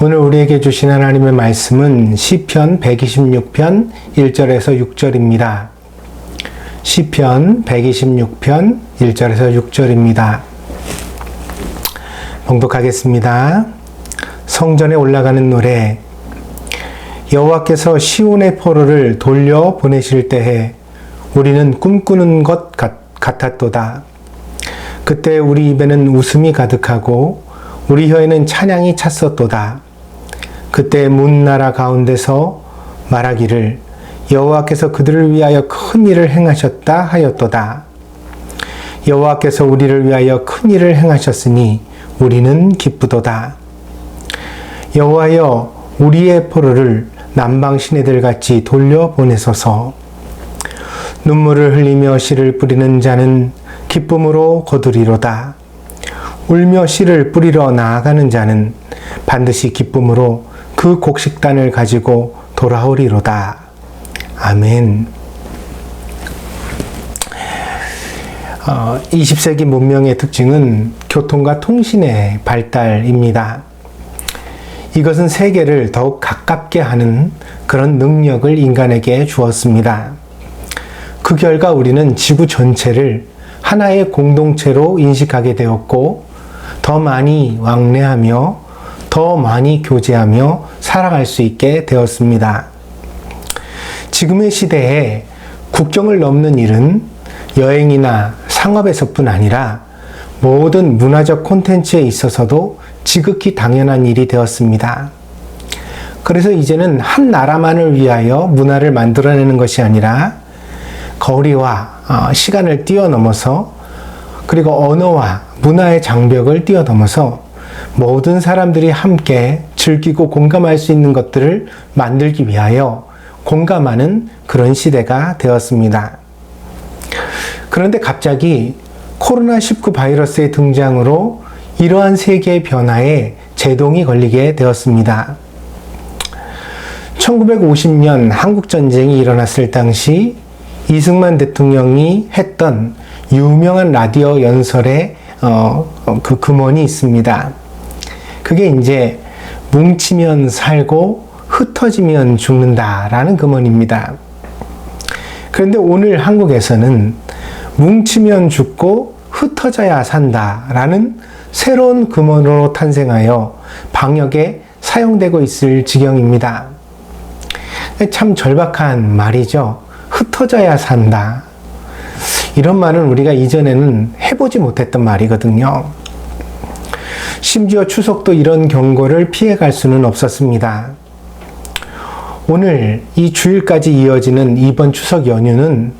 오늘 우리에게 주신 하나님의 말씀은 시편 126편 1절에서 6절입니다. 시편 126편 1절에서 6절입니다. 봉독하겠습니다. 성전에 올라가는 노래. 여호와께서 시온의 포로를 돌려 보내실 때에 우리는 꿈꾸는 것 같았도다. 그때 우리 입에는 웃음이 가득하고 우리 혀에는 찬양이 찼었도다. 그때 문나라 가운데서 말하기를 여호와께서 그들을 위하여 큰 일을 행하셨다 하였도다. 여호와께서 우리를 위하여 큰 일을 행하셨으니 우리는 기쁘도다. 여호와여 우리의 포로를 남방 시내들같이 돌려보내소서. 눈물을 흘리며 씨를 뿌리는 자는 기쁨으로 거두리로다. 울며 씨를 뿌리러 나아가는 자는 반드시 기쁨으로 그 곡식단을 가지고 돌아오리로다. 아멘. 20세기 문명의 특징은 교통과 통신의 발달입니다. 이것은 세계를 더욱 가깝게 하는 그런 능력을 인간에게 주었습니다. 그 결과 우리는 지구 전체를 하나의 공동체로 인식하게 되었고 더 많이 왕래하며 더 많이 교제하며 살아갈 수 있게 되었습니다. 지금의 시대에 국경을 넘는 일은 여행이나 상업에서뿐 아니라 모든 문화적 콘텐츠에 있어서도 지극히 당연한 일이 되었습니다. 그래서 이제는 한 나라만을 위하여 문화를 만들어내는 것이 아니라 거리와 시간을 뛰어넘어서 그리고 언어와 문화의 장벽을 뛰어넘어서 모든 사람들이 함께 즐기고 공감할 수 있는 것들을 만들기 위하여 공감하는 그런 시대가 되었습니다. 그런데 갑자기 코로나19 바이러스의 등장으로 이러한 세계의 변화에 제동이 걸리게 되었습니다. 1950년 한국전쟁이 일어났을 당시 이승만 대통령이 했던 유명한 라디오 연설의 그 금원이 있습니다. 그게 이제 뭉치면 살고 흩어지면 죽는다라는 금원입니다. 그런데 오늘 한국에서는 뭉치면 죽고 흩어져야 산다라는 새로운 금원으로 탄생하여 방역에 사용되고 있을 지경입니다. 참 절박한 말이죠. 흩어져야 산다. 이런 말은 우리가 이전에는 해보지 못했던 말이거든요. 심지어 추석도 이런 경고를 피해갈 수는 없었습니다. 오늘 이 주일까지 이어지는 이번 추석 연휴는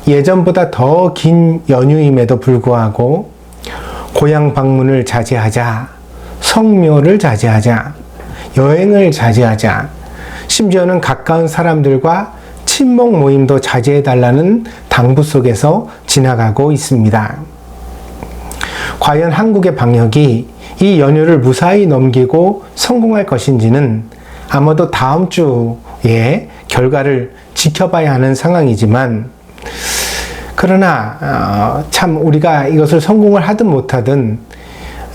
예전보다 더 긴 연휴임에도 불구하고 고향 방문을 자제하자, 성묘를 자제하자, 여행을 자제하자, 심지어는 가까운 사람들과 친목 모임도 자제해달라는 당부 속에서 지나가고 있습니다. 과연 한국의 방역이 이 연휴를 무사히 넘기고 성공할 것인지는 아마도 다음 주에 결과를 지켜봐야 하는 상황이지만 그러나 참 우리가 이것을 성공을 하든 못하든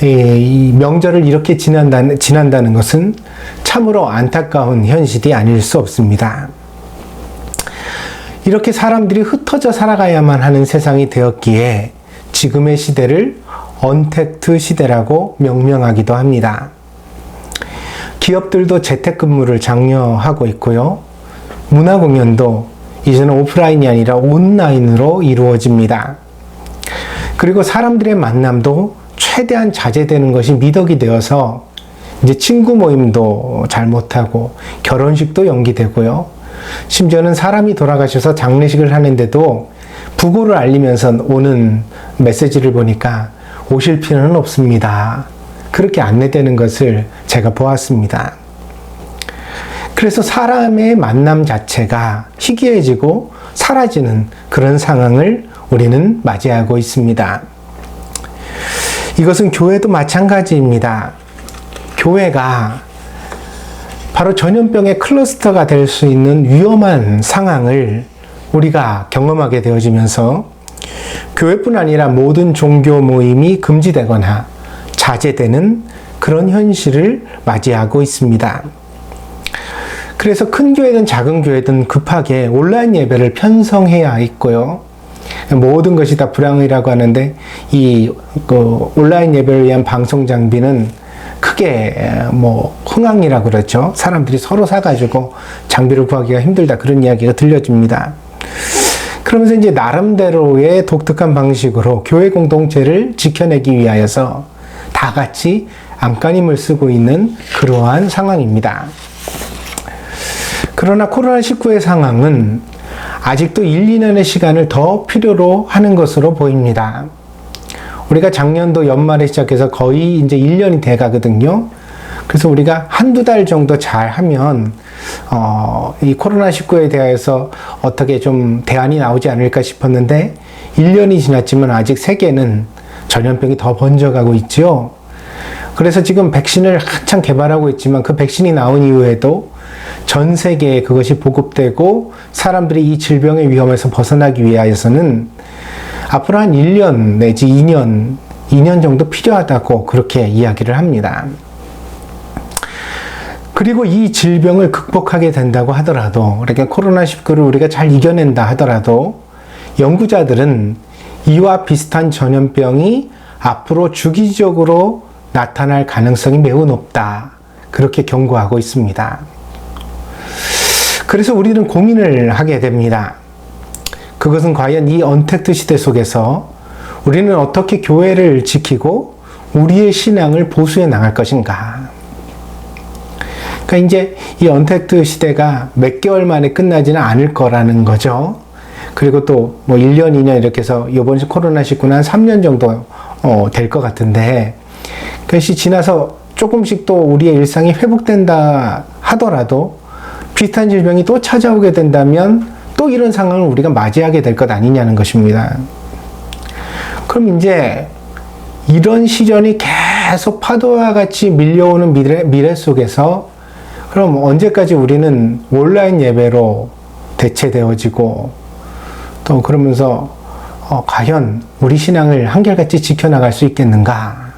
이 명절을 이렇게 지난다는 것은 참으로 안타까운 현실이 아닐 수 없습니다. 이렇게 사람들이 흩어져 살아가야만 하는 세상이 되었기에 지금의 시대를 언택트 시대라고 명명하기도 합니다. 기업들도 재택근무를 장려하고 있고요. 문화공연도 이제는 오프라인이 아니라 온라인으로 이루어집니다. 그리고 사람들의 만남도 최대한 자제되는 것이 미덕이 되어서 이제 친구 모임도 잘 못하고 결혼식도 연기되고요. 심지어는 사람이 돌아가셔서 장례식을 하는데도 부고를 알리면서 오는 메시지를 보니까 오실 필요는 없습니다. 그렇게 안내되는 것을 제가 보았습니다. 그래서 사람의 만남 자체가 희귀해지고 사라지는 그런 상황을 우리는 맞이하고 있습니다. 이것은 교회도 마찬가지입니다. 교회가 바로 전염병의 클러스터가 될 수 있는 위험한 상황을 우리가 경험하게 되어지면서 교회뿐 아니라 모든 종교 모임이 금지되거나 자제되는 그런 현실을 맞이하고 있습니다. 그래서 큰 교회든 작은 교회든 급하게 온라인 예배를 편성해야 있고요. 모든 것이 다 불황이라고 하는데 이 온라인 예배를 위한 방송 장비는 크게 흥황이라고 그러죠. 사람들이 서로 사가지고 장비를 구하기가 힘들다, 그런 이야기가 들려집니다. 그러면서 이제 나름대로의 독특한 방식으로 교회 공동체를 지켜내기 위하여서 다 같이 안간힘을 쓰고 있는 그러한 상황입니다. 그러나 코로나19의 상황은 아직도 1, 2년의 시간을 더 필요로 하는 것으로 보입니다. 우리가 작년도 연말에 시작해서 거의 이제 1년이 돼 가거든요. 그래서 우리가 한두 달 정도 잘 하면, 이 코로나19에 대해서 어떻게 좀 대안이 나오지 않을까 싶었는데, 1년이 지났지만 아직 세계는 전염병이 더 번져가고 있죠. 그래서 지금 백신을 한창 개발하고 있지만 그 백신이 나온 이후에도 전 세계에 그것이 보급되고 사람들이 이 질병의 위험에서 벗어나기 위하여서는 앞으로 한 1년 내지 2년 정도 필요하다고 그렇게 이야기를 합니다. 그리고 이 질병을 극복하게 된다고 하더라도, 그러니까 코로나19를 우리가 잘 이겨낸다 하더라도 연구자들은 이와 비슷한 전염병이 앞으로 주기적으로 나타날 가능성이 매우 높다, 그렇게 경고하고 있습니다. 그래서 우리는 고민을 하게 됩니다. 그것은 과연 이 언택트 시대 속에서 우리는 어떻게 교회를 지키고 우리의 신앙을 보수해 나갈 것인가? 그러니까 이제 이 언택트 시대가 몇 개월 만에 끝나지는 않을 거라는 거죠. 그리고 또 1년, 2년 이렇게 해서 이번 코로나19는 한 3년 정도 될 것 같은데, 그것이 지나서 조금씩 또 우리의 일상이 회복된다 하더라도 비슷한 질병이 또 찾아오게 된다면 또 이런 상황을 우리가 맞이하게 될 것 아니냐는 것입니다. 그럼 이제 이런 시련이 계속 파도와 같이 밀려오는 미래 속에서 그럼 언제까지 우리는 온라인 예배로 대체되어지고 또 그러면서 과연 우리 신앙을 한결같이 지켜나갈 수 있겠는가?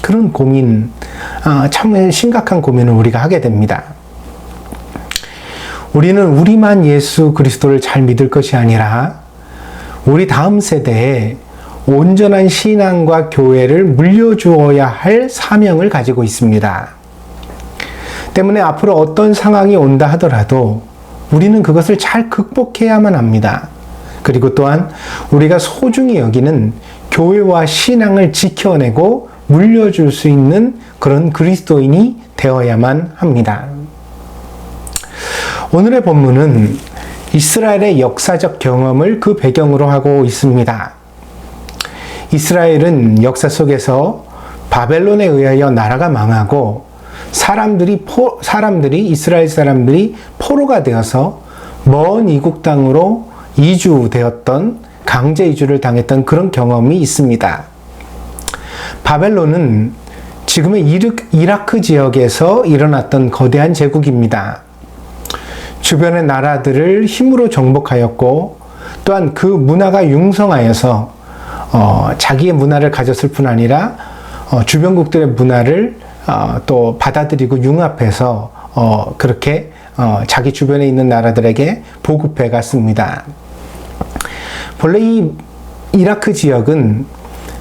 그런 고민, 참 심각한 고민을 우리가 하게 됩니다. 우리는 우리만 예수 그리스도를 잘 믿을 것이 아니라 우리 다음 세대에 온전한 신앙과 교회를 물려주어야 할 사명을 가지고 있습니다. 때문에 앞으로 어떤 상황이 온다 하더라도 우리는 그것을 잘 극복해야만 합니다. 그리고 또한 우리가 소중히 여기는 교회와 신앙을 지켜내고 물려줄 수 있는 그런 그리스도인이 되어야만 합니다. 오늘의 본문은 이스라엘의 역사적 경험을 그 배경으로 하고 있습니다. 이스라엘은 역사 속에서 바벨론에 의하여 나라가 망하고 이스라엘 사람들이 포로가 되어서 먼 이국 땅으로 이주되었던, 강제 이주를 당했던 그런 경험이 있습니다. 바벨론은 지금의 이라크 지역에서 일어났던 거대한 제국입니다. 주변의 나라들을 힘으로 정복하였고 또한 그 문화가 융성하여서 자기의 문화를 가졌을 뿐 아니라 주변국들의 문화를 또 받아들이고 융합해서 그렇게 자기 주변에 있는 나라들에게 보급해 갔습니다. 본래 이 이라크 지역은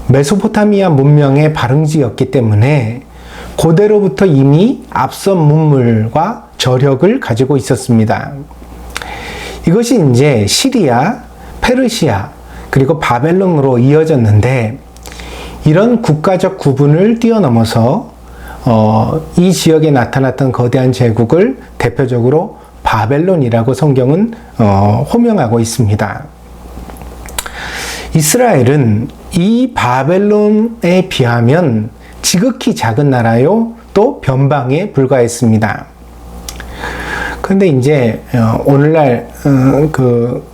메소포타미아 문명의 발흥지였기 때문에 고대로부터 이미 앞선 문물과 저력을 가지고 있었습니다. 이것이 이제 시리아, 페르시아, 그리고 바벨론으로 이어졌는데 이런 국가적 구분을 뛰어넘어서 이 지역에 나타났던 거대한 제국을 대표적으로 바벨론이라고 성경은 호명하고 있습니다. 이스라엘은 이 바벨론에 비하면 지극히 작은 나라요, 또 변방에 불과했습니다. 그런데 이제 오늘날 그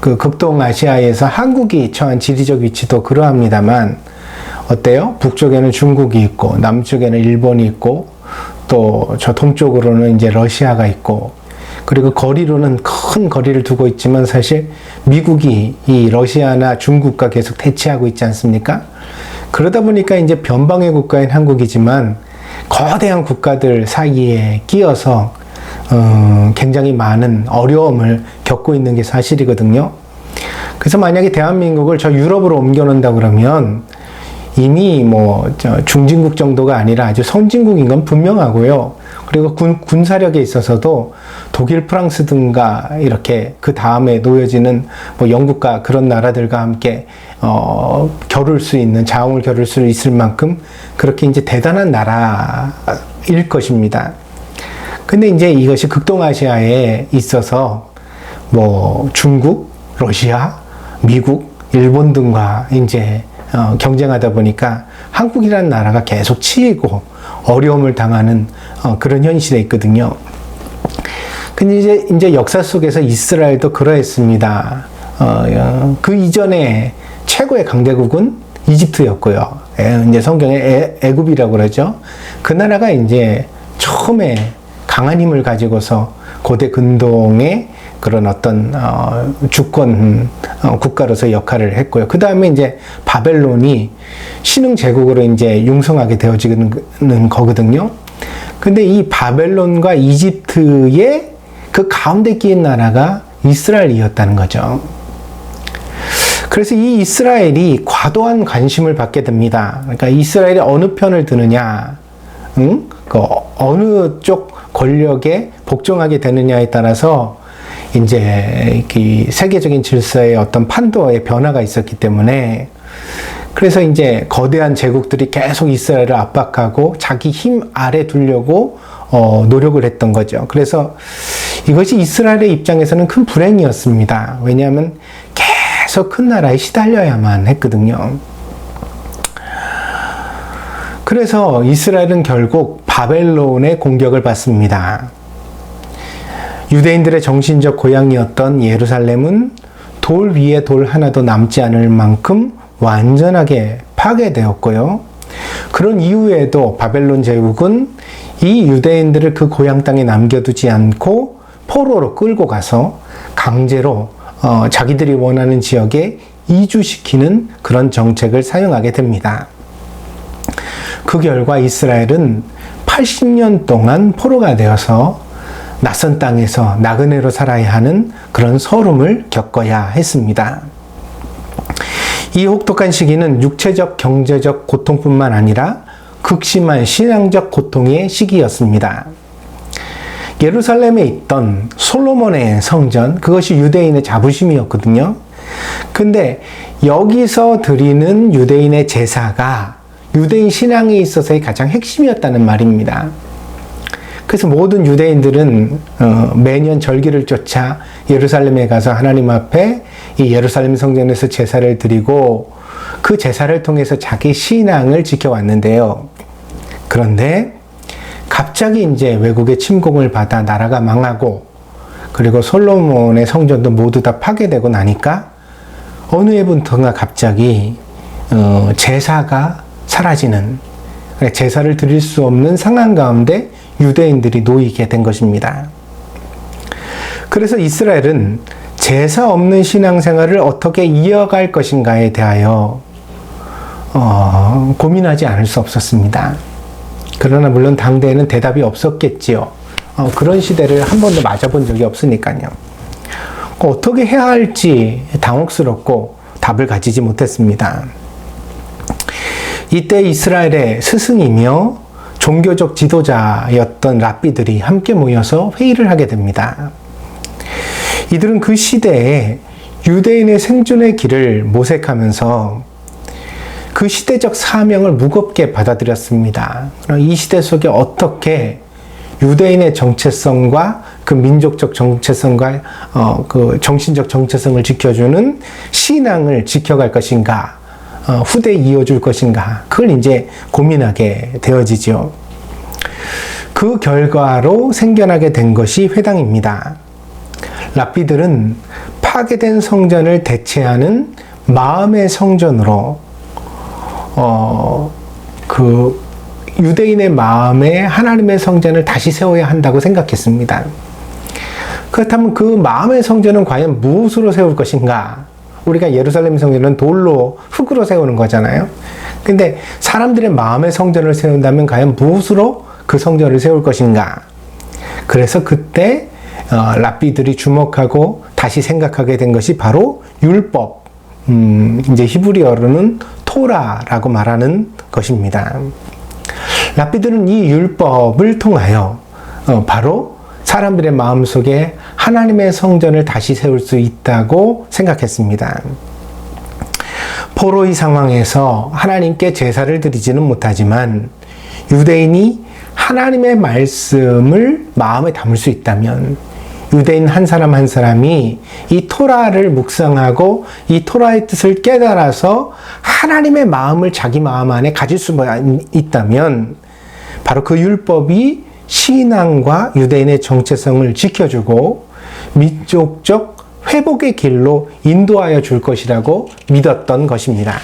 극동아시아에서 한국이 처한 지리적 위치도 그러합니다만 어때요? 북쪽에는 중국이 있고 남쪽에는 일본이 있고 또 저 동쪽으로는 이제 러시아가 있고 그리고 거리로는 큰 거리를 두고 있지만 사실 미국이 이 러시아나 중국과 계속 대치하고 있지 않습니까? 그러다 보니까 이제 변방의 국가인 한국이지만 거대한 국가들 사이에 끼어서 굉장히 많은 어려움을 겪고 있는 게 사실이거든요. 그래서 만약에 대한민국을 저 유럽으로 옮겨놓는다 그러면 이미 중진국 정도가 아니라 아주 선진국인 건 분명하고요. 그리고 군사력에 있어서도 독일, 프랑스 등과 이렇게 그 다음에 놓여지는 영국과 그런 나라들과 함께 자웅을 겨룰 수 있을 만큼 그렇게 이제 대단한 나라일 것입니다. 근데 이제 이것이 극동아시아에 있어서 중국, 러시아, 미국, 일본 등과 이제 경쟁하다 보니까 한국이라는 나라가 계속 치이고 어려움을 당하는 그런 현실에 있거든요. 근데 이제 역사 속에서 이스라엘도 그러했습니다. 그 이전에 최고의 강대국은 이집트였고요. 이제 성경에 애굽이라고 그러죠. 그 나라가 이제 처음에 강한 힘을 가지고서 고대 근동의 그런 어떤 주권 국가로서 역할을 했고요. 그 다음에 이제 바벨론이 신흥 제국으로 이제 융성하게 되어지는 거거든요. 근데 이 바벨론과 이집트의 그 가운데 끼인 나라가 이스라엘이었다는 거죠. 그래서 이 이스라엘이 과도한 관심을 받게 됩니다. 그러니까 이스라엘이 어느 편을 드느냐, 어느 쪽 권력에 복종하게 되느냐에 따라서 이제 세계적인 질서의 어떤 판도의 변화가 있었기 때문에 그래서 이제 거대한 제국들이 계속 이스라엘을 압박하고 자기 힘 아래 두려고 노력을 했던 거죠. 그래서 이것이 이스라엘의 입장에서는 큰 불행이었습니다. 왜냐하면 계속 큰 나라에 시달려야만 했거든요. 그래서 이스라엘은 결국 바벨론의 공격을 받습니다. 유대인들의 정신적 고향이었던 예루살렘은 돌 위에 돌 하나도 남지 않을 만큼 완전하게 파괴되었고요. 그런 이후에도 바벨론 제국은 이 유대인들을 그 고향 땅에 남겨두지 않고 포로로 끌고 가서 강제로 자기들이 원하는 지역에 이주시키는 그런 정책을 사용하게 됩니다. 그 결과 이스라엘은 80년 동안 포로가 되어서 낯선 땅에서 나그네로 살아야 하는 그런 서름을 겪어야 했습니다. 이 혹독한 시기는 육체적, 경제적 고통뿐만 아니라 극심한 신앙적 고통의 시기였습니다. 예루살렘에 있던 솔로몬의 성전, 그것이 유대인의 자부심이었거든요. 근데 여기서 드리는 유대인의 제사가 유대인 신앙에 있어서의 가장 핵심이었다는 말입니다. 그래서 모든 유대인들은 매년 절기를 쫓아 예루살렘에 가서 하나님 앞에 이 예루살렘 성전에서 제사를 드리고 그 제사를 통해서 자기 신앙을 지켜왔는데요. 그런데 갑자기 이제 외국의 침공을 받아 나라가 망하고 그리고 솔로몬의 성전도 모두 다 파괴되고 나니까 어느 해부터가 갑자기 제사가 사라지는, 제사를 드릴 수 없는 상황 가운데 유대인들이 놓이게 된 것입니다. 그래서 이스라엘은 제사 없는 신앙생활을 어떻게 이어갈 것인가에 대하여 고민하지 않을 수 없었습니다. 그러나 물론 당대에는 대답이 없었겠지요. 그런 시대를 한 번도 맞아본 적이 없으니까요. 어떻게 해야 할지 당혹스럽고 답을 가지지 못했습니다. 이때 이스라엘의 스승이며 종교적 지도자였던 랍비들이 함께 모여서 회의를 하게 됩니다. 이들은 그 시대에 유대인의 생존의 길을 모색하면서 그 시대적 사명을 무겁게 받아들였습니다. 이 시대 속에 어떻게 유대인의 정체성과 그 민족적 정체성과 그 정신적 정체성을 지켜주는 신앙을 지켜갈 것인가, 후대에 이어줄 것인가, 그걸 이제 고민하게 되어지죠. 그 결과로 생겨나게 된 것이 회당입니다. 랍비들은 파괴된 성전을 대체하는 마음의 성전으로 그 유대인의 마음에 하나님의 성전을 다시 세워야 한다고 생각했습니다. 그렇다면 그 마음의 성전은 과연 무엇으로 세울 것인가? 우리가 예루살렘 성전은 돌로, 흙으로 세우는 거잖아요. 근데 사람들의 마음의 성전을 세운다면 과연 무엇으로 그 성전을 세울 것인가? 그래서 그때 랍비들이 주목하고 다시 생각하게 된 것이 바로 율법, 이제 히브리어로는 토라라고 말하는 것입니다. 랍비들은 이 율법을 통하여 바로 사람들의 마음속에 하나님의 성전을 다시 세울 수 있다고 생각했습니다. 포로의 상황에서 하나님께 제사를 드리지는 못하지만 유대인이 하나님의 말씀을 마음에 담을 수 있다면 유대인 한 사람 한 사람이 이 토라를 묵상하고 이 토라의 뜻을 깨달아서 하나님의 마음을 자기 마음 안에 가질 수 있다면 바로 그 율법이 신앙과 유대인의 정체성을 지켜주고 민족적 회복의 길로 인도하여 줄 것이라고 믿었던 것입니다.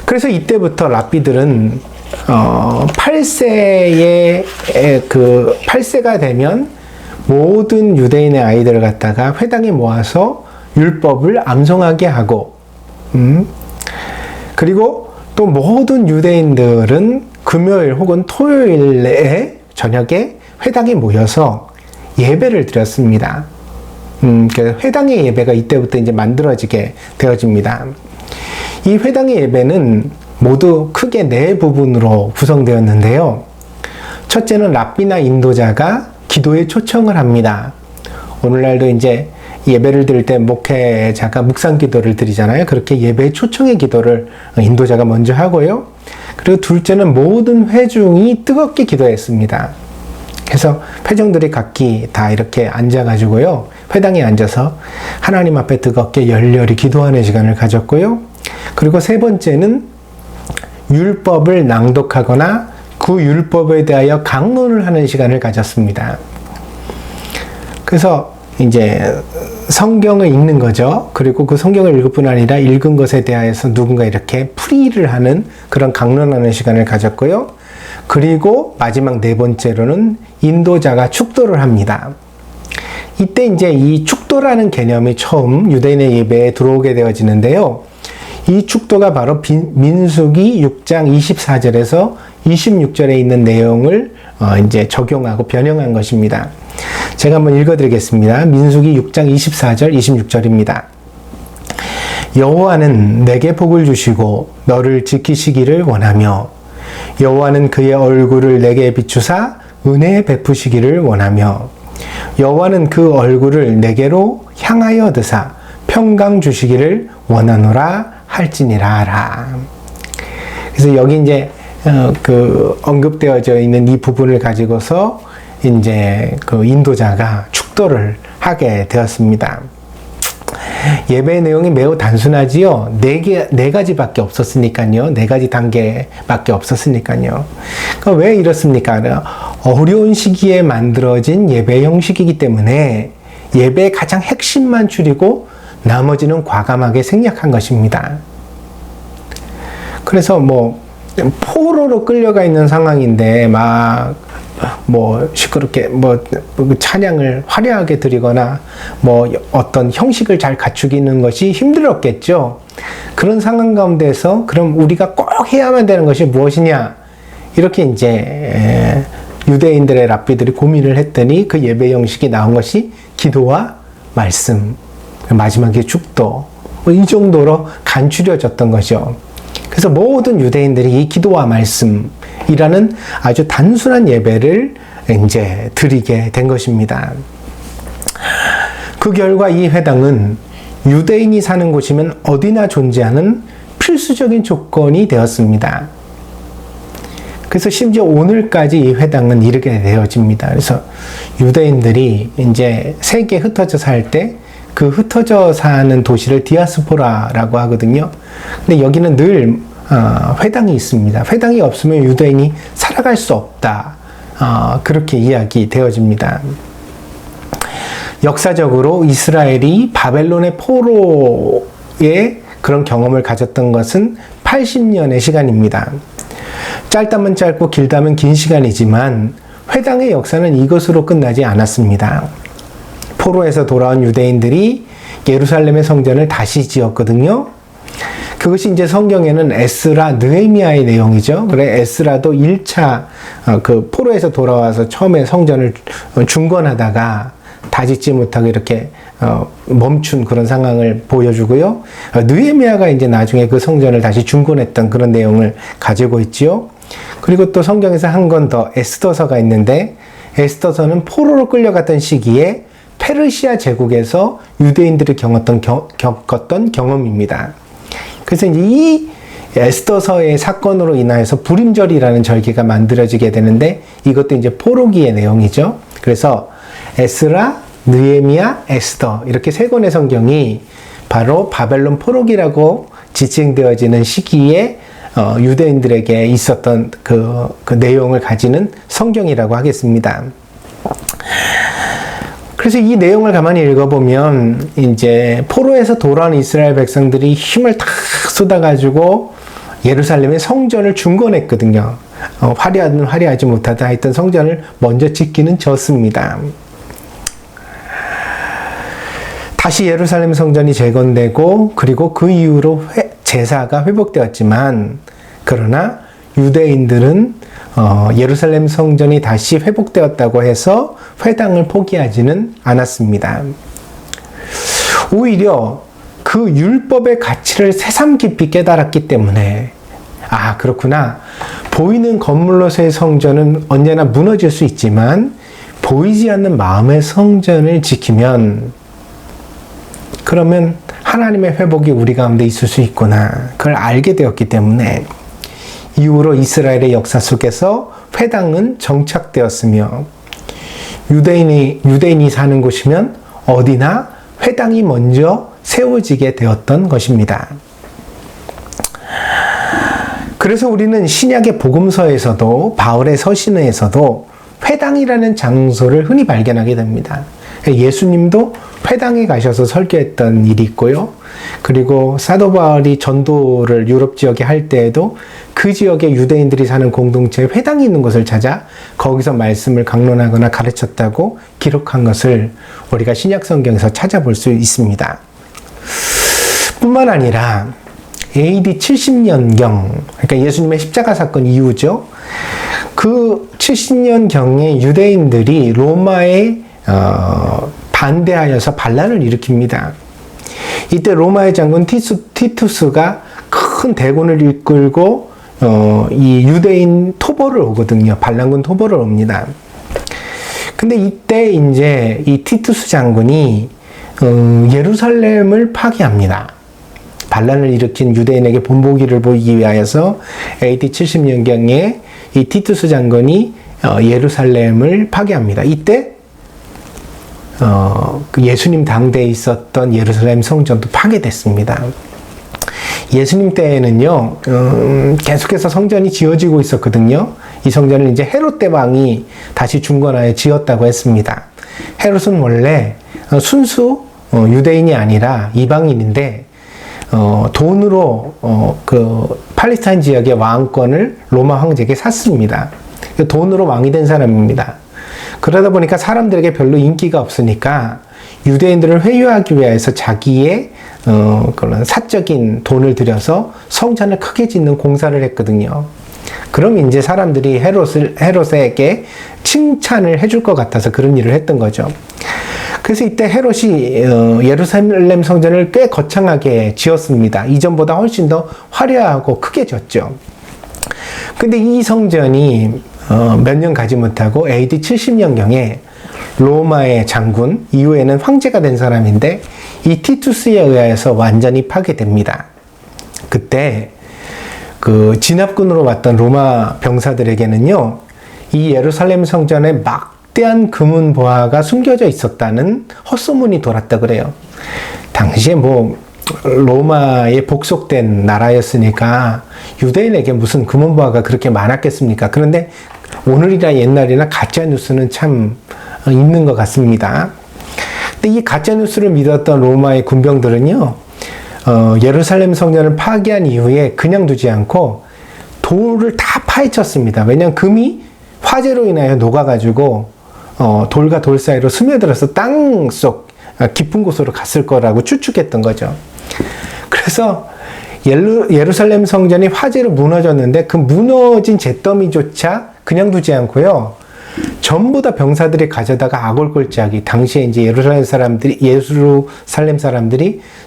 그래서 이때부터 랍비들은 8세가 되면 모든 유대인의 아이들을 갖다가 회당에 모아서 율법을 암송하게 하고, 그리고 또 모든 유대인들은 금요일 혹은 토요일에 저녁에 회당에 모여서 예배를 드렸습니다. 회당의 예배가 이때부터 이제 만들어지게 되어집니다. 이 회당의 예배는 모두 크게 네 부분으로 구성되었는데요. 첫째는 랍비나 인도자가 기도에 초청을 합니다. 오늘날도 이제 예배를 드릴 때 목회자가 묵상 기도를 드리잖아요. 그렇게 예배의 초청의 기도를 인도자가 먼저 하고요. 그리고 둘째는 모든 회중이 뜨겁게 기도했습니다. 그래서 회중들이 각기 다 이렇게 앉아가지고요. 회당에 앉아서 하나님 앞에 뜨겁게 열렬히 기도하는 시간을 가졌고요. 그리고 세 번째는 율법을 낭독하거나 그 율법에 대하여 강론을 하는 시간을 가졌습니다. 그래서 이제 성경을 읽는 거죠. 그리고 그 성경을 읽을 뿐 아니라 읽은 것에 대하여서 누군가 이렇게 풀이를 하는 그런 강론하는 시간을 가졌고요. 그리고 마지막 네 번째로는 인도자가 축도를 합니다. 이때 이제 이 축도라는 개념이 처음 유대인의 예배에 들어오게 되어지는데요. 이 축도가 바로 민수기 6장 24절에서 26절에 있는 내용을 이제 적용하고 변형한 것입니다. 제가 한번 읽어드리겠습니다. 민수기 6장 24절, 26절입니다. 여호와는 내게 복을 주시고 너를 지키시기를 원하며 여호와는 그의 얼굴을 내게 비추사 은혜 베푸시기를 원하며 여호와는 그 얼굴을 내게로 향하여 드사 평강 주시기를 원하노라 할지니라 하라. 그래서 여기 이제 언급되어져 있는 이 부분을 가지고서 이제 그 인도자가 축도를 하게 되었습니다. 예배의 내용이 매우 단순하지요. 네 가지밖에 없었으니까요. 네 가지 단계밖에 없었으니까요. 왜 이렇습니까? 어려운 시기에 만들어진 예배 형식이기 때문에 예배의 가장 핵심만 줄이고 나머지는 과감하게 생략한 것입니다. 그래서 포로로 끌려가 있는 상황인데 시끄럽게 찬양을 화려하게 드리거나 어떤 형식을 잘 갖추기는 것이 힘들었겠죠. 그런 상황 가운데서 그럼 우리가 꼭 해야만 되는 것이 무엇이냐? 이렇게 이제 유대인들의 랍비들이 고민을 했더니 그 예배 형식이 나온 것이 기도와 말씀, 마지막에 축도, 이 정도로 간추려졌던 거죠. 그래서 모든 유대인들이 이 기도와 말씀이라는 아주 단순한 예배를 이제 드리게 된 것입니다. 그 결과 이 회당은 유대인이 사는 곳이면 어디나 존재하는 필수적인 조건이 되었습니다. 그래서 심지어 오늘까지 이 회당은 이르게 되어집니다. 그래서 유대인들이 이제 세계에 흩어져 살 때 그 흩어져 사는 도시를 디아스포라라고 하거든요. 근데 여기는 늘 회당이 있습니다. 회당이 없으면 유대인이 살아갈 수 없다. 그렇게 이야기 되어집니다. 역사적으로 이스라엘이 바벨론의 포로의 그런 경험을 가졌던 것은 80년의 시간입니다. 짧다면 짧고 길다면 긴 시간이지만 회당의 역사는 이것으로 끝나지 않았습니다. 포로에서 돌아온 유대인들이 예루살렘의 성전을 다시 지었거든요. 그것이 이제 성경에는 에스라, 느헤미야의 내용이죠. 그래 에스라도 1차 그 포로에서 돌아와서 처음에 성전을 중건하다가 다짓지 못하고 이렇게 멈춘 그런 상황을 보여주고요. 느헤미야가 이제 나중에 그 성전을 다시 중건했던 그런 내용을 가지고 있지요. 그리고 또 성경에서 한 권 더 에스더서가 있는데, 에스더서는 포로로 끌려갔던 시기에 페르시아 제국에서 유대인들이 겪었던 경험입니다. 그래서 이제 이 에스더서의 사건으로 인하여서 불임절이라는 절기가 만들어지게 되는데, 이것도 이제 포로기의 내용이죠. 그래서 에스라, 느헤미야, 에스더 이렇게 세 권의 성경이 바로 바벨론 포로기라고 지칭되어지는 시기에 유대인들에게 있었던 그 내용을 가지는 성경이라고 하겠습니다. 그래서 이 내용을 가만히 읽어보면 이제 포로에서 돌아온 이스라엘 백성들이 힘을 다 쏟아가지고 예루살렘의 성전을 중건했거든요. 화려하든 화려하지 못하다 했던 성전을 먼저 짓기는 졌습니다. 다시 예루살렘 성전이 재건되고 그리고 그 이후로 제사가 회복되었지만, 그러나 유대인들은 예루살렘 성전이 다시 회복되었다고 해서 회당을 포기하지는 않았습니다. 오히려 그 율법의 가치를 새삼 깊이 깨달았기 때문에, 아 그렇구나, 보이는 건물로서의 성전은 언제나 무너질 수 있지만 보이지 않는 마음의 성전을 지키면, 그러면 하나님의 회복이 우리 가운데 있을 수 있구나, 그걸 알게 되었기 때문에 이후로 이스라엘의 역사 속에서 회당은 정착되었으며, 유대인이 사는 곳이면 어디나 회당이 먼저 세워지게 되었던 것입니다. 그래서 우리는 신약의 복음서에서도 바울의 서신에서도 회당이라는 장소를 흔히 발견하게 됩니다. 예수님도 회당에 가셔서 설교했던 일이 있고요. 그리고 사도 바울이 전도를 유럽 지역에 할 때에도 그 지역에 유대인들이 사는 공동체에 회당이 있는 곳을 찾아 거기서 말씀을 강론하거나 가르쳤다고 기록한 것을 우리가 신약 성경에서 찾아볼 수 있습니다. 뿐만 아니라 AD 70년경, 그러니까 예수님의 십자가 사건 이후죠. 그 70년경에 유대인들이 로마에 반대하여서 반란을 일으킵니다. 이때 로마의 장군 티투스가 큰 대군을 이끌고 이 유대인 토벌을 오거든요. 반란군 토벌을 옵니다. 근데 이때 이제 이 티투스 장군이 예루살렘을 파괴합니다. 반란을 일으킨 유대인에게 본보기를 보이기 위하여서 AD 70년경에 이 티투스 장군이 예루살렘을 파괴합니다. 이때 그 예수님 당대에 있었던 예루살렘 성전도 파괴됐습니다. 예수님 때에는요, 계속해서 성전이 지어지고 있었거든요. 이 성전을 이제 헤롯 대왕이 다시 중건하여 지었다고 했습니다. 헤롯은 원래 순수 유대인이 아니라 이방인인데, 돈으로 그 팔레스타인 지역의 왕권을 로마 황제에게 샀습니다. 돈으로 왕이 된 사람입니다. 그러다 보니까 사람들에게 별로 인기가 없으니까 유대인들을 회유하기 위해서 자기의 그런 사적인 돈을 들여서 성전을 크게 짓는 공사를 했거든요. 그럼 이제 사람들이 헤롯에게 칭찬을 해줄 것 같아서 그런 일을 했던 거죠. 그래서 이때 헤롯이 예루살렘 성전을 꽤 거창하게 지었습니다. 이전보다 훨씬 더 화려하고 크게 지었죠. 근데 이 성전이 몇 년 가지 못하고 AD 70년경에 로마의 장군, 이후에는 황제가 된 사람인데 이 티투스에 의하여서 완전히 파괴됩니다. 그때 그 진압군으로 왔던 로마 병사들에게는요, 이 예루살렘 성전에 막대한 금은 보화가 숨겨져 있었다는 헛소문이 돌았다 그래요. 당시에 뭐 로마에 복속된 나라였으니까 유대인에게 무슨 금은 보화가 그렇게 많았겠습니까? 그런데 오늘이나 옛날이나 가짜 뉴스는 참 있는 것 같습니다. 근데 이 가짜 뉴스를 믿었던 로마의 군병들은요, 예루살렘 성전을 파괴한 이후에 그냥 두지 않고 돌을 다 파헤쳤습니다. 왜냐하면 금이 화재로 인하여 녹아가지고 돌과 돌 사이로 스며들어서 땅속 깊은 곳으로 갔을 거라고 추측했던 거죠. 그래서 예루살렘 성전이 화재로 무너졌는데 그 무너진 잿더미조차 그냥 두지 않고요. 전부 다 병사들이 가져다가 아골골짜기, 당시에 이제 예루살렘 사람들이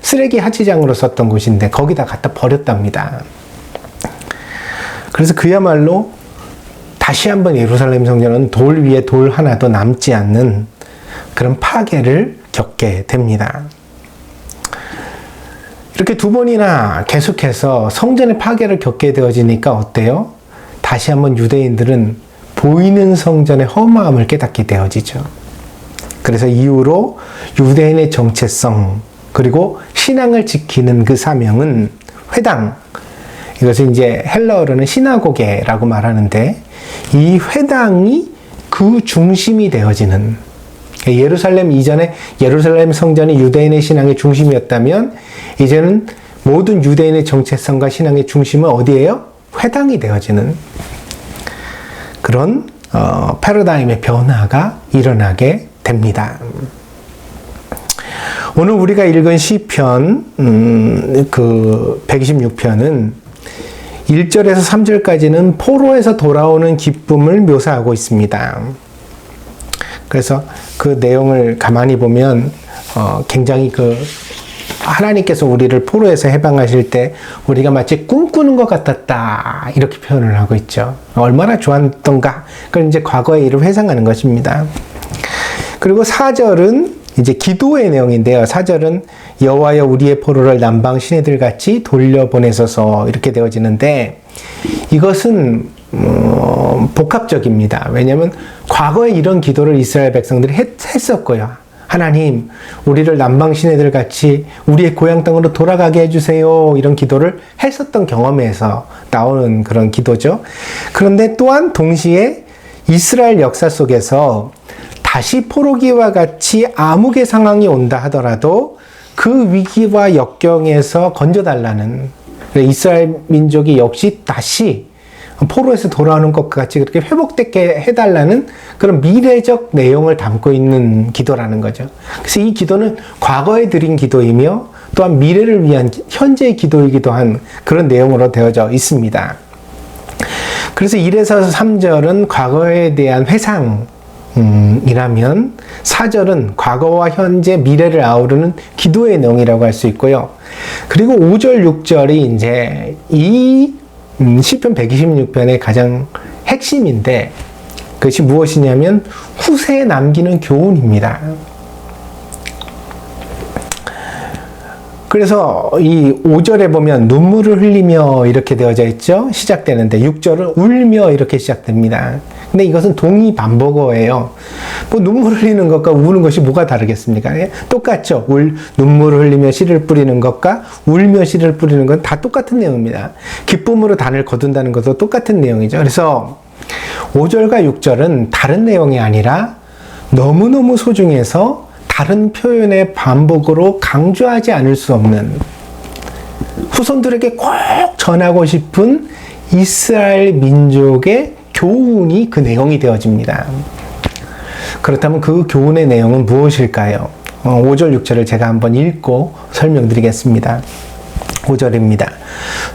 쓰레기 하치장으로 썼던 곳인데 거기다 갖다 버렸답니다. 그래서 그야말로 다시 한번 예루살렘 성전은 돌 위에 돌 하나도 남지 않는 그런 파괴를 겪게 됩니다. 이렇게 두 번이나 계속해서 성전의 파괴를 겪게 되어지니까 어때요? 다시 한번 유대인들은 보이는 성전의 험함을 깨닫게 되어지죠. 그래서 이후로 유대인의 정체성 그리고 신앙을 지키는 그 사명은 회당, 이것을 이제 헬라어로는 시나고게라고 말하는데 이 회당이 그 중심이 되어지는, 예루살렘 이전에 예루살렘 성전이 유대인의 신앙의 중심이었다면 이제는 모든 유대인의 정체성과 신앙의 중심은 어디예요? 회당이 되어지는 그런 패러다임의 변화가 일어나게 됩니다. 오늘 우리가 읽은 시편 그 126편은 1절에서 3절까지는 포로에서 돌아오는 기쁨을 묘사하고 있습니다. 그래서 그 내용을 가만히 보면 굉장히 하나님께서 우리를 포로에서 해방하실 때 우리가 마치 꿈꾸는 것 같았다 이렇게 표현을 하고 있죠. 얼마나 좋았던가. 그걸 이제 과거의 일을 회상하는 것입니다. 그리고 4절은 이제 기도의 내용인데요. 4절은 여호와여 우리의 포로를 남방 시내들 같이 돌려보내소서 이렇게 되어지는데 이것은 복합적입니다. 왜냐하면 과거에 이런 기도를 이스라엘 백성들이 했었고요. 하나님, 우리를 남방 시내들 같이 우리의 고향 땅으로 돌아가게 해주세요. 이런 기도를 했었던 경험에서 나오는 그런 기도죠. 그런데 또한 동시에 이스라엘 역사 속에서 다시 포로기와 같이 암흑의 상황이 온다 하더라도 그 위기와 역경에서 건져달라는, 이스라엘 민족이 역시 다시 포로에서 돌아오는 것과 같이 그렇게 회복되게 해달라는 그런 미래적 내용을 담고 있는 기도라는 거죠. 그래서 이 기도는 과거에 드린 기도이며 또한 미래를 위한 현재의 기도이기도 한 그런 내용으로 되어져 있습니다. 그래서 1에서 3절은 과거에 대한 회상, 이라면 4절은 과거와 현재, 미래를 아우르는 기도의 내용이라고 할 수 있고요. 그리고 5절, 6절이 이제 이 시편 126편의 가장 핵심인데 그것이 무엇이냐면 후세에 남기는 교훈입니다. 그래서 이 5절에 보면 눈물을 흘리며 이렇게 되어져 있죠. 시작되는데 6절은 울며 이렇게 시작됩니다. 근데 이것은 동의 반복어예요. 뭐 눈물을 흘리는 것과 우는 것이 뭐가 다르겠습니까? 똑같죠. 눈물을 흘리며 씨를 뿌리는 것과 울며 씨를 뿌리는 건 다 똑같은 내용입니다. 기쁨으로 단을 거둔다는 것도 똑같은 내용이죠. 그래서 5절과 6절은 다른 내용이 아니라 너무너무 소중해서 다른 표현의 반복으로 강조하지 않을 수 없는, 후손들에게 꼭 전하고 싶은 이스라엘 민족의 교훈이 그 내용이 되어집니다. 그렇다면 그 교훈의 내용은 무엇일까요? 5절, 6절을 제가 한번 읽고 설명드리겠습니다. 5절입니다.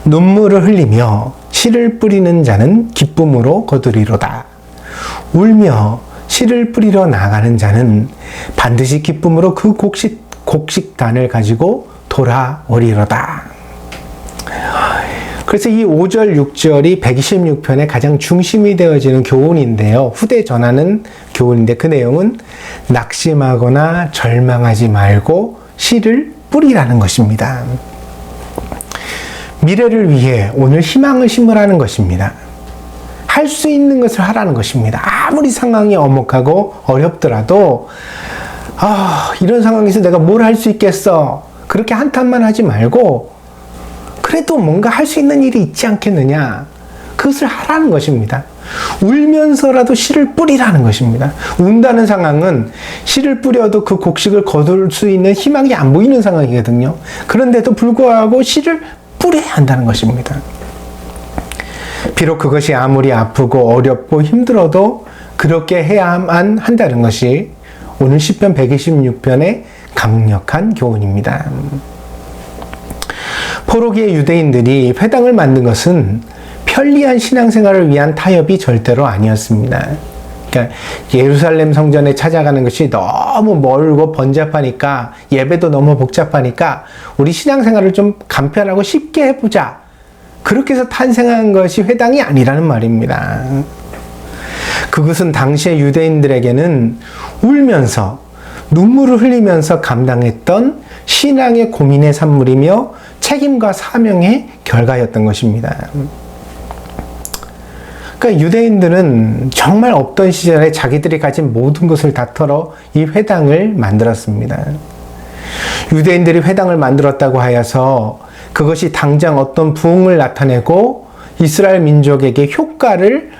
눈물을 흘리며 씨를 뿌리는 자는 기쁨으로 거두리로다. 울며 씨를 뿌리러 나가는 자는 반드시 기쁨으로 그 곡식단을 가지고 돌아오리로다. 그래서 이 5절, 6절이 126편의 가장 중심이 되어지는 교훈인데요. 후대 전하는 교훈인데 그 내용은 낙심하거나 절망하지 말고 씨를 뿌리라는 것입니다. 미래를 위해 오늘 희망을 심으라는 것입니다. 할 수 있는 것을 하라는 것입니다. 아무리 상황이 엄혹하고 어렵더라도 이런 상황에서 내가 뭘 할 수 있겠어? 그렇게 한탄만 하지 말고 그래도 뭔가 할 수 있는 일이 있지 않겠느냐? 그것을 하라는 것입니다. 울면서라도 씨를 뿌리라는 것입니다. 운다는 상황은 씨를 뿌려도 그 곡식을 거둘 수 있는 희망이 안 보이는 상황이거든요. 그런데도 불구하고 씨를 뿌려야 한다는 것입니다. 비록 그것이 아무리 아프고 어렵고 힘들어도 그렇게 해야만 한다는 것이 오늘 시편 126편의 강력한 교훈입니다. 포로기의 유대인들이 회당을 만든 것은 편리한 신앙생활을 위한 타협이 절대로 아니었습니다. 그러니까 예루살렘 성전에 찾아가는 것이 너무 멀고 번잡하니까, 예배도 너무 복잡하니까 우리 신앙생활을 좀 간편하고 쉽게 해보자, 그렇게 해서 탄생한 것이 회당이 아니라는 말입니다. 그것은 당시의 유대인들에게는 울면서 눈물을 흘리면서 감당했던 신앙의 고민의 산물이며 책임과 사명의 결과였던 것입니다. 그러니까 유대인들은 정말 없던 시절에 자기들이 가진 모든 것을 다 털어 이 회당을 만들었습니다. 유대인들이 회당을 만들었다고 하여서 그것이 당장 어떤 부흥을 나타내고 이스라엘 민족에게 효과를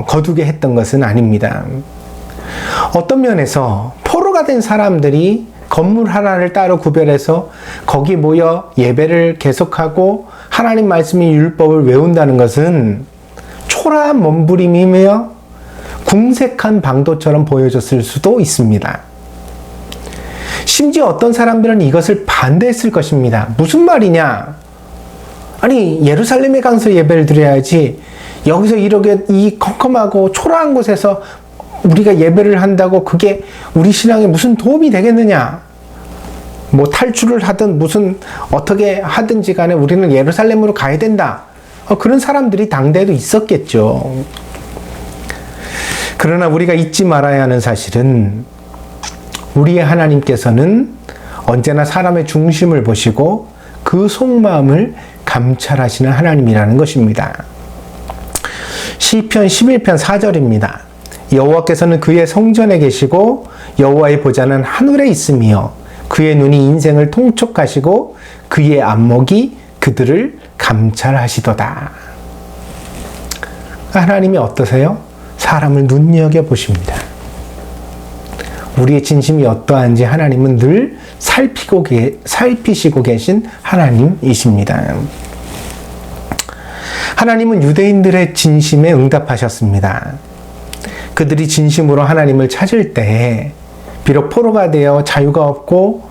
거두게 했던 것은 아닙니다. 어떤 면에서 포로가 된 사람들이 건물 하나를 따로 구별해서 거기 모여 예배를 계속하고 하나님 말씀의 율법을 외운다는 것은 초라한 몸부림이며 궁색한 방도처럼 보여졌을 수도 있습니다. 심지어 어떤 사람들은 이것을 반대했을 것입니다. 무슨 말이냐? 아니, 예루살렘에 가서 예배를 드려야지 여기서 이렇게 이 컴컴하고 초라한 곳에서 우리가 예배를 한다고 그게 우리 신앙에 무슨 도움이 되겠느냐? 뭐 탈출을 하든 무슨 어떻게 하든지 간에 우리는 예루살렘으로 가야 된다. 그런 사람들이 당대에도 있었겠죠. 그러나 우리가 잊지 말아야 하는 사실은 우리의 하나님께서는 언제나 사람의 중심을 보시고 그 속마음을 감찰하시는 하나님이라는 것입니다. 시편 11편 4절입니다. 여호와께서는 그의 성전에 계시고 여호와의 보좌는 하늘에 있으며 그의 눈이 인생을 통촉하시고 그의 안목이 그들을 감찰하시도다. 하나님이 어떠세요? 사람을 눈여겨보십니다. 우리의 진심이 어떠한지 하나님은 늘 살피시고 계신 하나님이십니다. 하나님은 유대인들의 진심에 응답하셨습니다. 그들이 진심으로 하나님을 찾을 때 비록 포로가 되어 자유가 없고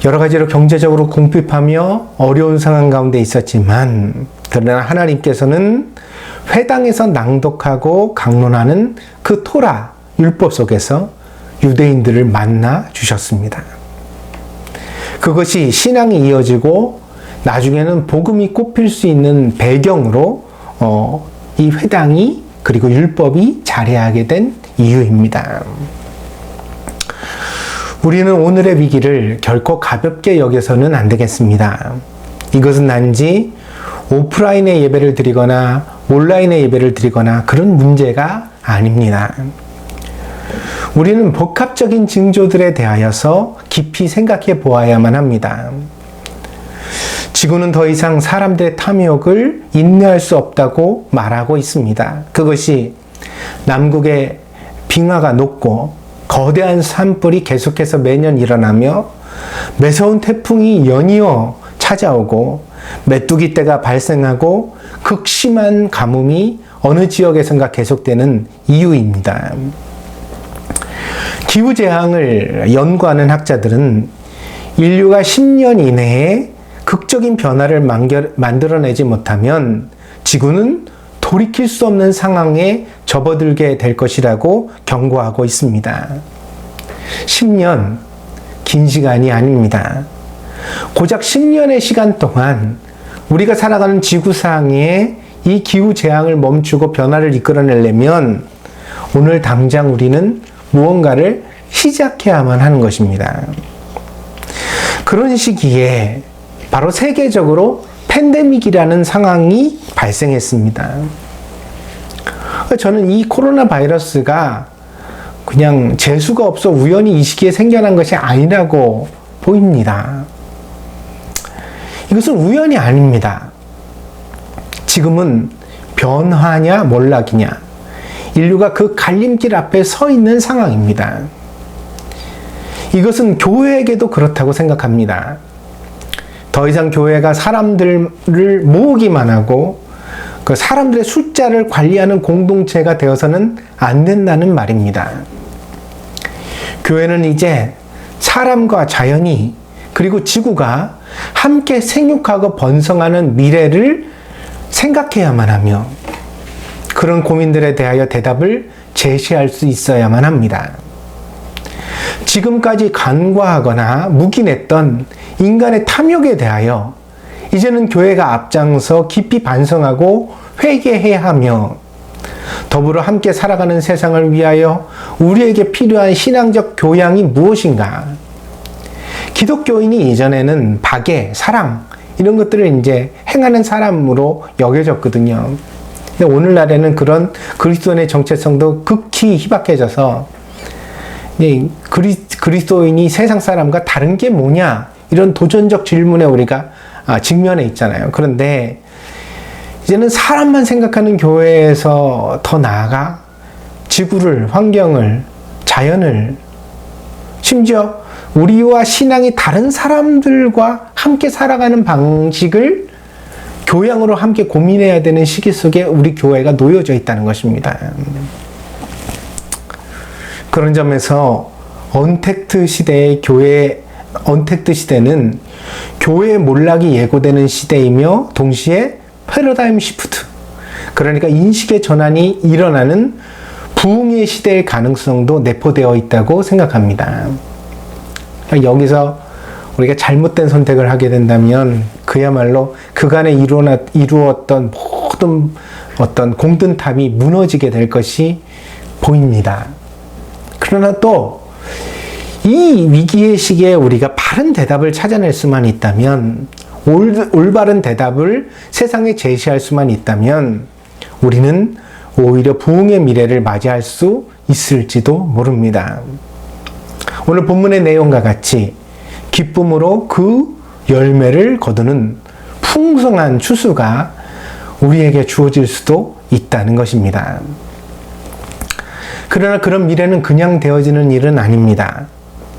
여러 가지로 경제적으로 궁핍하며 어려운 상황 가운데 있었지만, 그러나 하나님께서는 회당에서 낭독하고 강론하는 그 토라 율법 속에서 유대인들을 만나 주셨습니다. 그것이 신앙이 이어지고 나중에는 복음이 꼽힐 수 있는 배경으로 이 회당이 그리고 율법이 자리하게 된 이유입니다. 우리는 오늘의 위기를 결코 가볍게 여겨서는 안 되겠습니다. 이것은 단지 오프라인의 예배를 드리거나 온라인의 예배를 드리거나 그런 문제가 아닙니다. 우리는 복합적인 징조들에 대하여서 깊이 생각해 보아야만 합니다. 지구는 더 이상 사람들의 탐욕을 인내할 수 없다고 말하고 있습니다. 그것이 남극의 빙하가 녹고 거대한 산불이 계속해서 매년 일어나며 매서운 태풍이 연이어 찾아오고 메뚜기 떼가 발생하고 극심한 가뭄이 어느 지역에선가 계속되는 이유입니다. 기후재앙을 연구하는 학자들은 인류가 10년 이내에 극적인 변화를 만들어내지 못하면 지구는 돌이킬 수 없는 상황에 접어들게 될 것이라고 경고하고 있습니다. 10년, 긴 시간이 아닙니다. 고작 10년의 시간 동안 우리가 살아가는 지구상에 이 기후재앙을 멈추고 변화를 이끌어내려면 오늘 당장 우리는 무언가를 시작해야만 하는 것입니다. 그런 시기에 바로 세계적으로 팬데믹이라는 상황이 발생했습니다. 저는 이 코로나 바이러스가 그냥 재수가 없어 우연히 이 시기에 생겨난 것이 아니라고 보입니다. 이것은 우연이 아닙니다. 지금은 변화냐 몰락이냐, 인류가 그 갈림길 앞에 서 있는 상황입니다. 이것은 교회에게도 그렇다고 생각합니다. 더 이상 교회가 사람들을 모으기만 하고 그 사람들의 숫자를 관리하는 공동체가 되어서는 안 된다는 말입니다. 교회는 이제 사람과 자연이 그리고 지구가 함께 생육하고 번성하는 미래를 생각해야만 하며 그런 고민들에 대하여 대답을 제시할 수 있어야만 합니다. 지금까지 간과하거나 묵인했던 인간의 탐욕에 대하여 이제는 교회가 앞장서 깊이 반성하고 회개해야 하며 더불어 함께 살아가는 세상을 위하여 우리에게 필요한 신앙적 교양이 무엇인가? 기독교인이 이전에는 박애, 사랑 이런 것들을 이제 행하는 사람으로 여겨졌거든요. 근데 오늘날에는 그런 그리스도인의 정체성도 극히 희박해져서 그리스도인이 세상 사람과 다른 게 뭐냐 이런 도전적 질문에 우리가 직면해 있잖아요. 그런데 이제는 사람만 생각하는 교회에서 더 나아가 지구를, 환경을, 자연을, 심지어 우리와 신앙이 다른 사람들과 함께 살아가는 방식을 교양으로 함께 고민해야 되는 시기 속에 우리 교회가 놓여져 있다는 것입니다. 그런 점에서 언택트 시대의 언택트 시대는 교회의 몰락이 예고되는 시대이며 동시에 패러다임 시프트, 그러니까 인식의 전환이 일어나는 부흥의 시대의 가능성도 내포되어 있다고 생각합니다. 여기서 우리가 잘못된 선택을 하게 된다면 그야말로 그간에 이루었던 모든 어떤 공든탑이 무너지게 될 것이 보입니다. 그러나 또 이 위기의 시기에 우리가 바른 대답을 찾아낼 수만 있다면, 올바른 대답을 세상에 제시할 수만 있다면 우리는 오히려 부흥의 미래를 맞이할 수 있을지도 모릅니다. 오늘 본문의 내용과 같이 기쁨으로 그 열매를 거두는 풍성한 추수가 우리에게 주어질 수도 있다는 것입니다. 그러나 그런 미래는 그냥 되어지는 일은 아닙니다.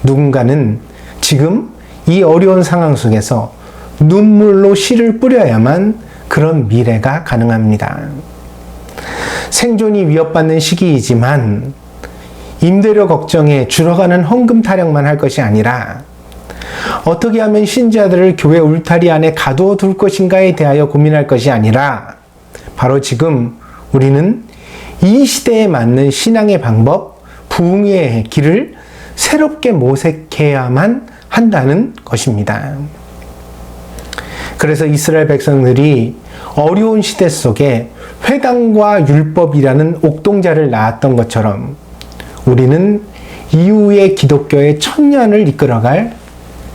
누군가는 지금 이 어려운 상황 속에서 눈물로 씨를 뿌려야만 그런 미래가 가능합니다. 생존이 위협받는 시기이지만 임대료 걱정에 줄어가는 헌금 타령만 할 것이 아니라 어떻게 하면 신자들을 교회 울타리 안에 가두어 둘 것인가에 대하여 고민할 것이 아니라 바로 지금 우리는 이 시대에 맞는 신앙의 방법, 부흥의 길을 새롭게 모색해야만 한다는 것입니다. 그래서 이스라엘 백성들이 어려운 시대 속에 회당과 율법이라는 옥동자를 낳았던 것처럼 우리는 이후의 기독교의 천년을 이끌어갈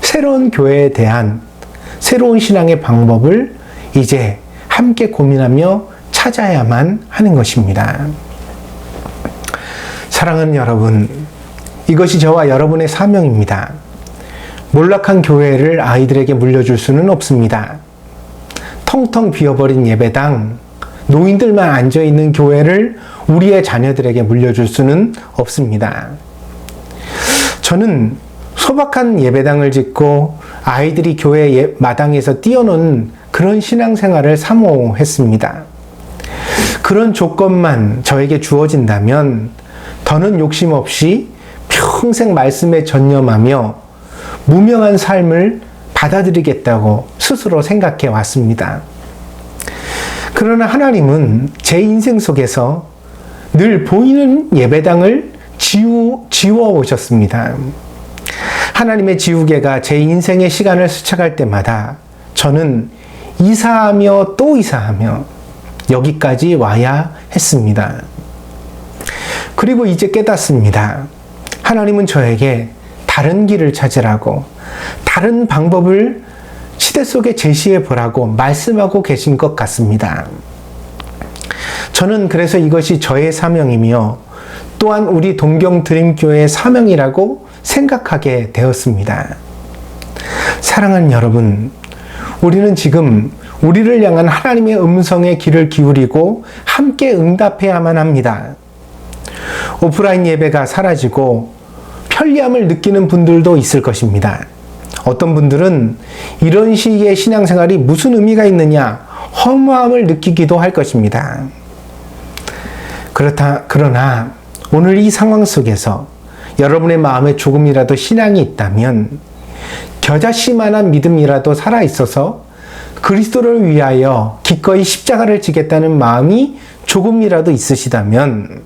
새로운 교회에 대한 새로운 신앙의 방법을 이제 함께 고민하며 찾아야만 하는 것입니다. 사랑하는 여러분, 이것이 저와 여러분의 사명입니다. 몰락한 교회를 아이들에게 물려줄 수는 없습니다. 텅텅 비어버린 예배당, 노인들만 앉아있는 교회를 우리의 자녀들에게 물려줄 수는 없습니다. 저는 소박한 예배당을 짓고 아이들이 교회 마당에서 뛰어노는 그런 신앙생활을 사모했습니다. 그런 조건만 저에게 주어진다면 더는 욕심 없이 평생 말씀에 전념하며 무명한 삶을 받아들이겠다고 스스로 생각해 왔습니다. 그러나 하나님은 제 인생 속에서 늘 보이는 예배당을 지워 오셨습니다. 하나님의 지우개가 제 인생의 시간을 스쳐갈 때마다 저는 이사하며 또 이사하며 여기까지 와야 했습니다. 그리고 이제 깨닫습니다. 하나님은 저에게 다른 길을 찾으라고, 다른 방법을 시대 속에 제시해 보라고 말씀하고 계신 것 같습니다. 저는 그래서 이것이 저의 사명이며 또한 우리 동경드림교회의 사명이라고 생각하게 되었습니다. 사랑하는 여러분, 우리는 지금 우리를 향한 하나님의 음성에 귀를 기울이고 함께 응답해야만 합니다. 오프라인 예배가 사라지고 편리함을 느끼는 분들도 있을 것입니다. 어떤 분들은 이런 시기의 신앙생활이 무슨 의미가 있느냐 허무함을 느끼기도 할 것입니다. 그러나 오늘 이 상황 속에서 여러분의 마음에 조금이라도 신앙이 있다면 겨자씨만한 믿음이라도 살아있어서 그리스도를 위하여 기꺼이 십자가를 지겠다는 마음이 조금이라도 있으시다면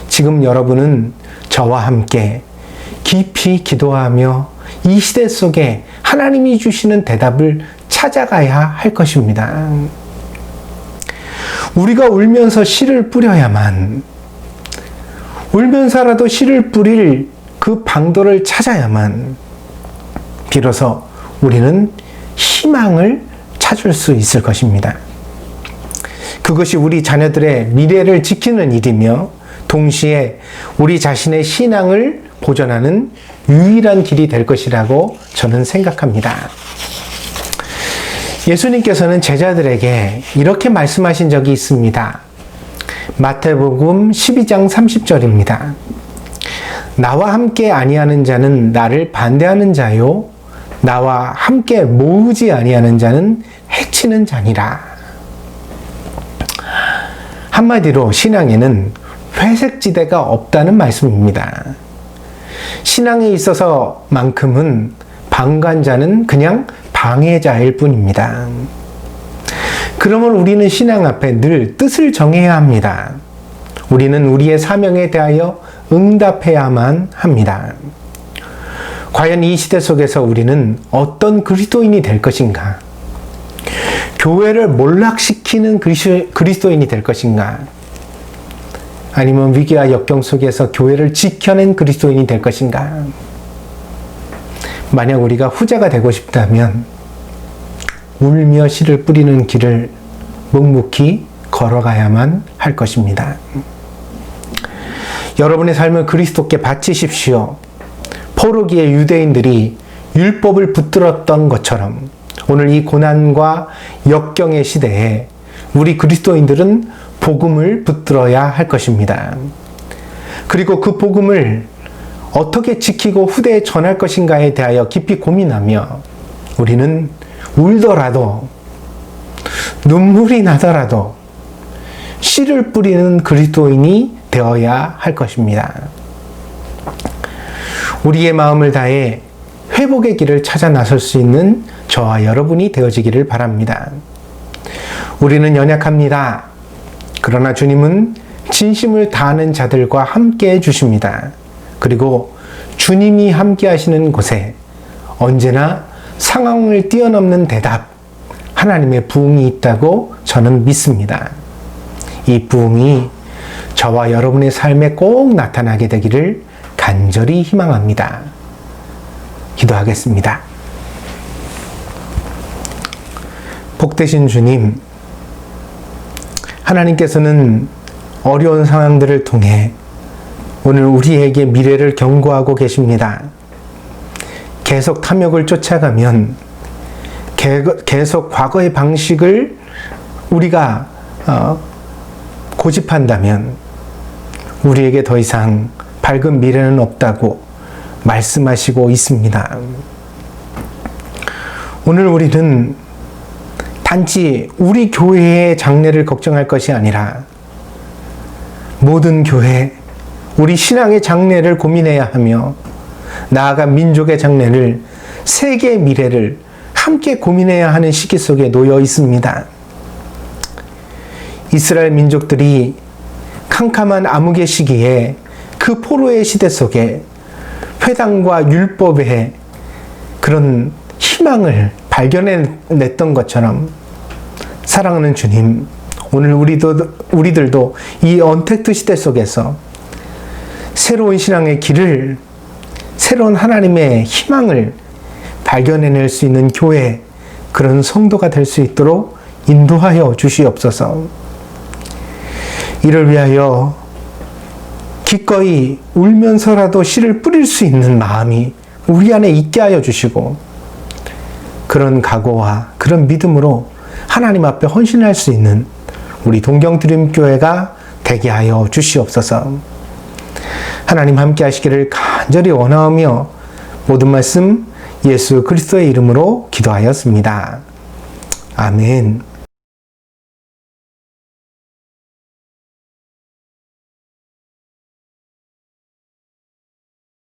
지금 여러분은 저와 함께 깊이 기도하며 이 시대 속에 하나님이 주시는 대답을 찾아가야 할 것입니다. 우리가 울면서 씨를 뿌려야만, 울면서라도 씨를 뿌릴 그 방도를 찾아야만 비로소 우리는 희망을 찾을 수 있을 것입니다. 그것이 우리 자녀들의 미래를 지키는 일이며 동시에 우리 자신의 신앙을 보존하는 유일한 길이 될 것이라고 저는 생각합니다. 예수님께서는 제자들에게 이렇게 말씀하신 적이 있습니다. 마태복음 12장 30절입니다. 나와 함께 아니하는 자는 나를 반대하는 자요, 나와 함께 모으지 아니하는 자는 해치는 자니라. 한마디로 신앙에는 회색지대가 없다는 말씀입니다. 신앙에 있어서만큼은 방관자는 그냥 방해자일 뿐입니다. 그러면 우리는 신앙 앞에 늘 뜻을 정해야 합니다. 우리는 우리의 사명에 대하여 응답해야만 합니다. 과연 이 시대 속에서 우리는 어떤 그리스도인이 될 것인가? 교회를 몰락시키는 그리스도인이 될 것인가? 아니면 위기와 역경 속에서 교회를 지켜낸 그리스도인이 될 것인가? 만약 우리가 후자가 되고 싶다면 울며 씨를 뿌리는 길을 묵묵히 걸어가야만 할 것입니다. 여러분의 삶을 그리스도께 바치십시오. 포로기의 유대인들이 율법을 붙들었던 것처럼 오늘 이 고난과 역경의 시대에 우리 그리스도인들은 복음을 붙들어야 할 것입니다. 그리고 그 복음을 어떻게 지키고 후대에 전할 것인가에 대하여 깊이 고민하며 우리는 울더라도 눈물이 나더라도 씨를 뿌리는 그리스도인이 되어야 할 것입니다. 우리의 마음을 다해 회복의 길을 찾아 나설 수 있는 저와 여러분이 되어지기를 바랍니다. 우리는 연약합니다. 그러나 주님은 진심을 다하는 자들과 함께 해주십니다. 그리고 주님이 함께 하시는 곳에 언제나 상황을 뛰어넘는 대답, 하나님의 부흥이 있다고 저는 믿습니다. 이 부흥이 저와 여러분의 삶에 꼭 나타나게 되기를 간절히 희망합니다. 기도하겠습니다. 복되신 주님, 하나님께서는 어려운 상황들을 통해 오늘 우리에게 미래를 경고하고 계십니다. 계속 탐욕을 쫓아가면, 계속 과거의 방식을 우리가 고집한다면 우리에게 더 이상 밝은 미래는 없다고 말씀하시고 있습니다. 오늘 우리는 단지 우리 교회의 장래를 걱정할 것이 아니라 모든 교회, 우리 신앙의 장래를 고민해야 하며 나아가 민족의 장래를, 세계의 미래를 함께 고민해야 하는 시기 속에 놓여 있습니다. 이스라엘 민족들이 캄캄한 암흑의 시기에 그 포로의 시대 속에 회당과 율법의 그런 희망을 발견해냈던 것처럼 사랑하는 주님, 오늘 우리들도 이 언택트 시대 속에서 새로운 신앙의 길을, 새로운 하나님의 희망을 발견해낼 수 있는 교회, 그런 성도가 될 수 있도록 인도하여 주시옵소서. 이를 위하여 기꺼이 울면서라도 씨를 뿌릴 수 있는 마음이 우리 안에 있게 하여 주시고, 그런 각오와 그런 믿음으로 하나님 앞에 헌신할 수 있는 우리 동경드림교회가 되게 하여 주시옵소서. 하나님 함께 하시기를 간절히 원하오며 모든 말씀 예수 그리스도의 이름으로 기도하였습니다. 아멘.